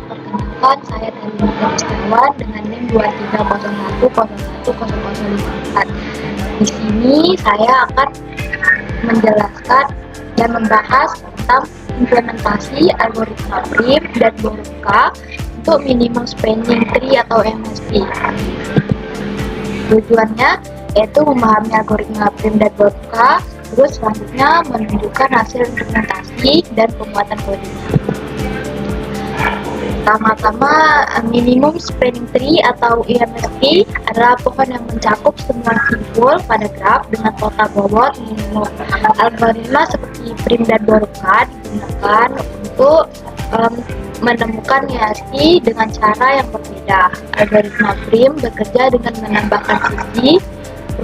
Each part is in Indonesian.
perkenalkan, saya dari Nurul Setiawan dengan NIM 2301010054. Di sini saya akan menjelaskan dan membahas tentang implementasi algoritma prim dan Boruca untuk minimum spending tree atau MST. Tujuannya yaitu memahami algoritma prim dan Boruca, terus selanjutnya menunjukkan hasil implementasi dan pembuatan kodenya. Pertama-tama, minimum spending tree atau IMST adalah pohon yang mencakup semua simpul pada graf dengan total bobot minimum. Algoritma seperti prim dan Boruca digunakan untuk menemukan IMST dengan cara yang berbeda. Algoritma prim bekerja dengan menambahkan sisi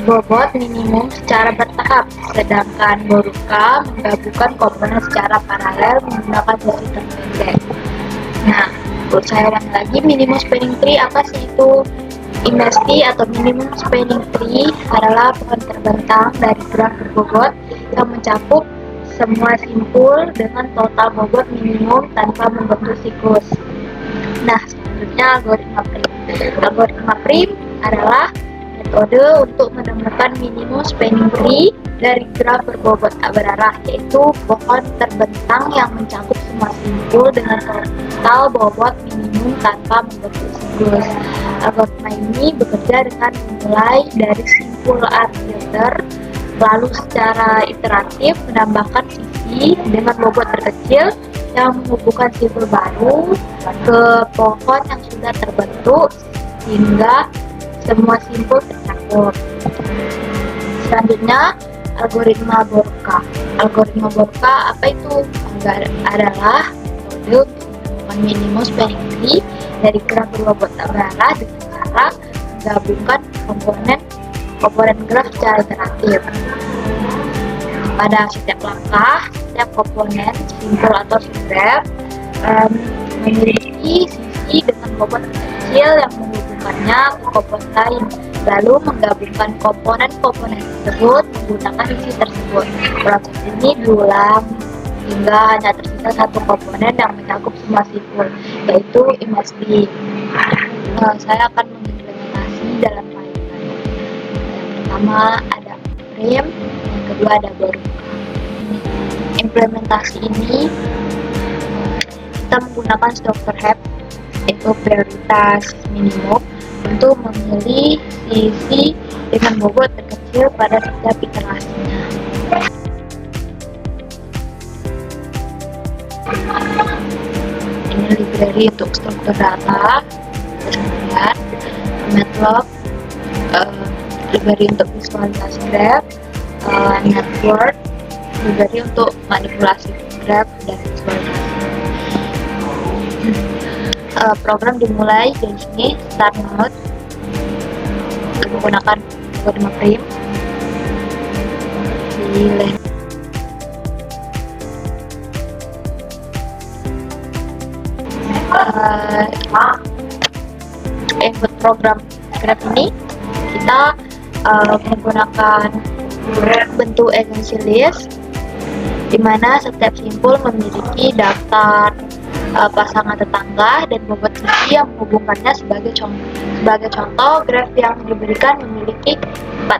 bobot minimum secara bertahap, sedangkan Boruca menggabungkan komponen secara paralel menggunakan sisi terpendek. Nah, untuk saya ulang lagi, minimum spending tree apa sih itu? IMST atau minimum spending tree adalah pohon terbentang dari graf berbobot yang mencakup semua simpul dengan total bobot minimum tanpa membentuk siklus. Nah, selanjutnya algoritma prim. Algoritma prim adalah metode untuk menemukan minimum spending tree dari graf berbobot tak berarah, yaitu pohon terbentang yang mencakup semua simpul dengan total bobot minimum tanpa membentuk siklus. Algoritma ini bekerja dengan memulai dari simpul A filter, lalu secara iteratif menambahkan sisi dengan bobot terkecil yang menghubungkan simpul baru ke pohon yang sudah terbentuk hingga semua simpul tercakup. Selanjutnya, algoritma Boruca. Algoritma Boruca apa itu? Adalah metode untuk menemukan minimum spending tree dari graf berbobot tak berarah dengan cara menggabungkan komponen graf secara iteratif. Pada setiap langkah, setiap komponen simpul atau subgraf memiliki sisi dengan bobot kecil yang menghubungkannya ke komponen lain, lalu menggabungkan komponen-komponen tersebut menggunakan sisi tersebut. Proses ini diulang hingga hanya tersisa satu komponen yang mencakup semua simpul, yaitu IMST. Saya akan mengimplementasi dalam pelajaran. Yang pertama ada prim, yang kedua ada Boruca. Implementasi ini kita menggunakan struktur HEP, yaitu prioritas minimum, untuk memilih sisi dengan bobot terkecil pada setiap iterasinya. Ini library untuk struktur data, kemudian Matplotlib, library untuk visualisasi graf, network, library untuk manipulasi graf dan visualisasi. Program dimulai dari sini, start node, menggunakan algoritma prim, pilih input program graf ini kita menggunakan bentuk agency list, di mana setiap simpul memiliki daftar pasangan tetangga dan bobot sisi yang menghubungkannya. Sebagai contoh, graf yang diberikan memiliki 4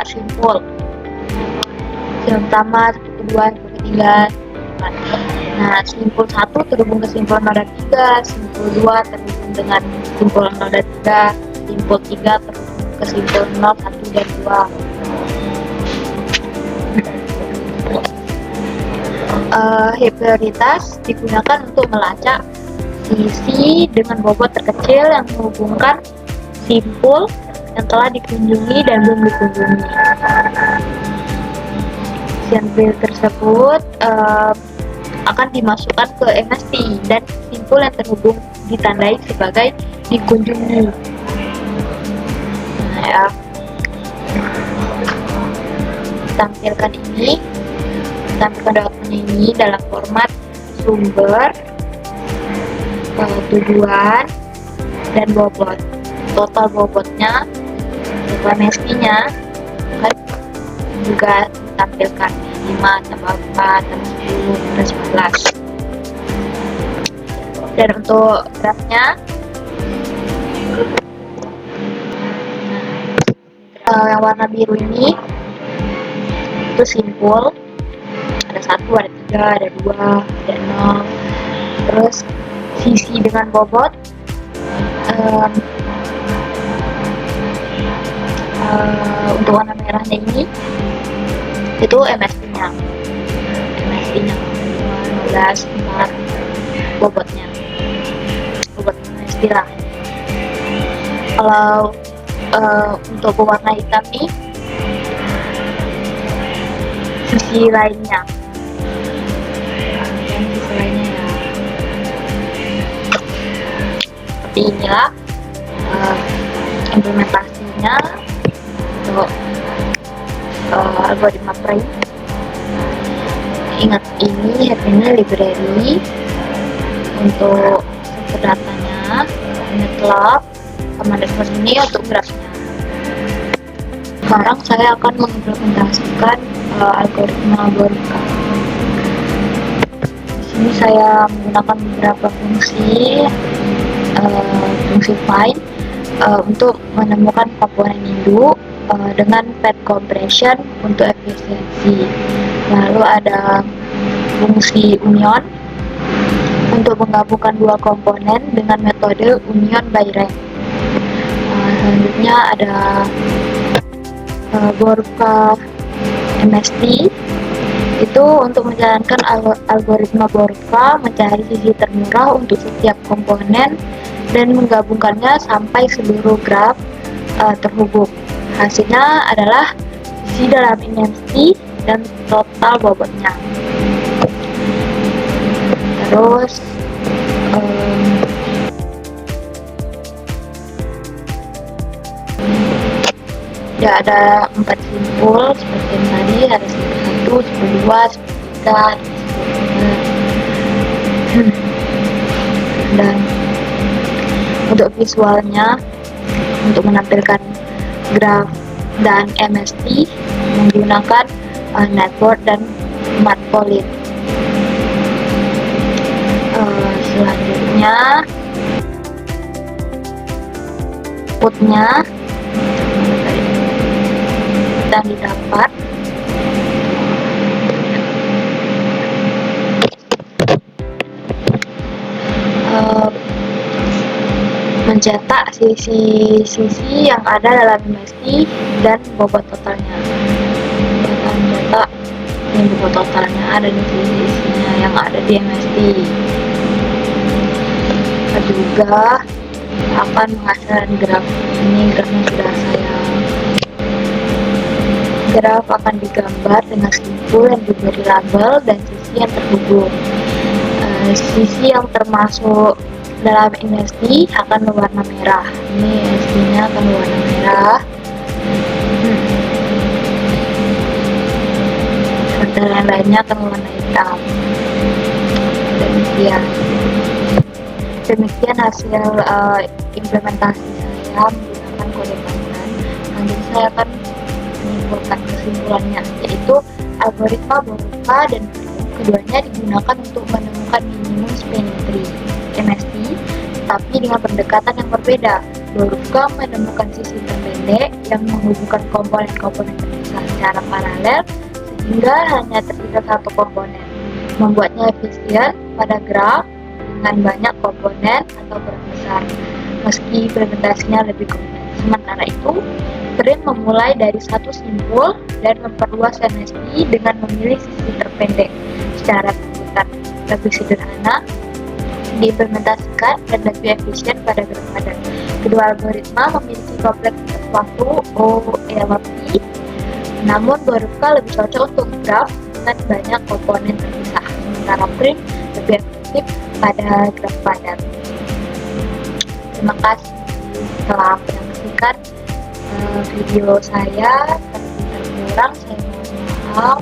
simpul. Yang pertama, kedua, ketiga, nah, simpul 1 terhubung ke simpul 0 dan 3, simpul 2 terhubung dengan simpul 0 dan 3, simpul 3 terhubung ke simpul 0, 1 dan 2. Heap prioritas digunakan untuk melacak sisi dengan bobot terkecil yang menghubungkan simpul yang telah dikunjungi dan belum dikunjungi. Simpul tersebut akan dimasukkan ke MST dan simpul yang terhubung ditandai sebagai dikunjungi. Nah, ya, tampilkan dokumen ini dalam format sumber, tujuan, dan bobot. Total bobotnya, MST-nya juga ditampilkan 5 tambah 4 tambah 10 tambah 11. Dan untuk grafnya, yang warna biru ini itu simpul, ada 1, ada 3, ada 2, ada 0. Terus sisi dengan bobot untuk warna merahnya ini itu MSD-nya 15, 4 bobotnya, bobot MSD lah. Kalau untuk pewarna hitam nih, sisi lainnya ya, seperti inilah implementasinya untuk algoritma prime. Ingat, ini library untuk datanya, netlab sama dashboard ini untuk grafnya. Sekarang saya akan mengimplementasikan algoritma Boruca. Di sini saya menggunakan beberapa fungsi find untuk menemukan komponen induk dengan path compression untuk efisiensi. Lalu ada fungsi union untuk menggabungkan dua komponen dengan metode union by rank. Selanjutnya ada Boruca MSD, itu untuk menjalankan algoritma Boruca mencari sisi termurah untuk setiap komponen dan menggabungkannya sampai seluruh graf terhubung. Hasilnya adalah sisi dalam MSD dan total bobotnya. Terus ya ada 4 simpul seperti yang tadi, ada simpul 1, simpul 2, simpul 3, dan untuk visualnya, untuk menampilkan graf dan MSD menggunakan netboard dan matplotlib. Selanjutnya outputnya yang didapat mencetak sisi yang ada dalam MSD dan bobot totalnya. Mencetak ini bobot totalnya ada di sisi-sisinya yang ada di MSD. Juga akan menghasilkan graf. Ini grafnya sudah saya. Graf akan digambar dengan simpul yang diberi label dan sisi yang terhubung. Sisi yang termasuk dalam MSD akan berwarna merah. Ini MSD-nya akan berwarna merah. Dan lain-lainnya akan berwarna hitam. Demikian hasil implementasi saya menggunakan kode Python. Nanti saya akan menyimpulkan kesimpulannya, yaitu algoritma Boruca dan keduanya digunakan untuk menemukan minimum spanning tree MSD, tapi dengan pendekatan yang berbeda. Boruca menemukan sisi terpendek yang menghubungkan komponen-komponen terpisah secara paralel sehingga hanya tersisa satu komponen, membuatnya efisien pada graf dengan banyak komponen atau graf besar, meski implementasinya lebih kompleks. Sementara itu, Prime memulai dari satu simpul dan memperluas MSD dengan memilih sisi terpendek secara terputar, lebih sederhana, diimplementasikan dan lebih efisien pada graf padat. Kedua algoritma memiliki kompleksitas waktu OLP, namun Boruca lebih cocok untuk graf dengan banyak komponen terpisah, sementara Prime lebih efektif pada graf padat. Terima kasih telah menyaksikan video saya. Kurang saya mohon maaf.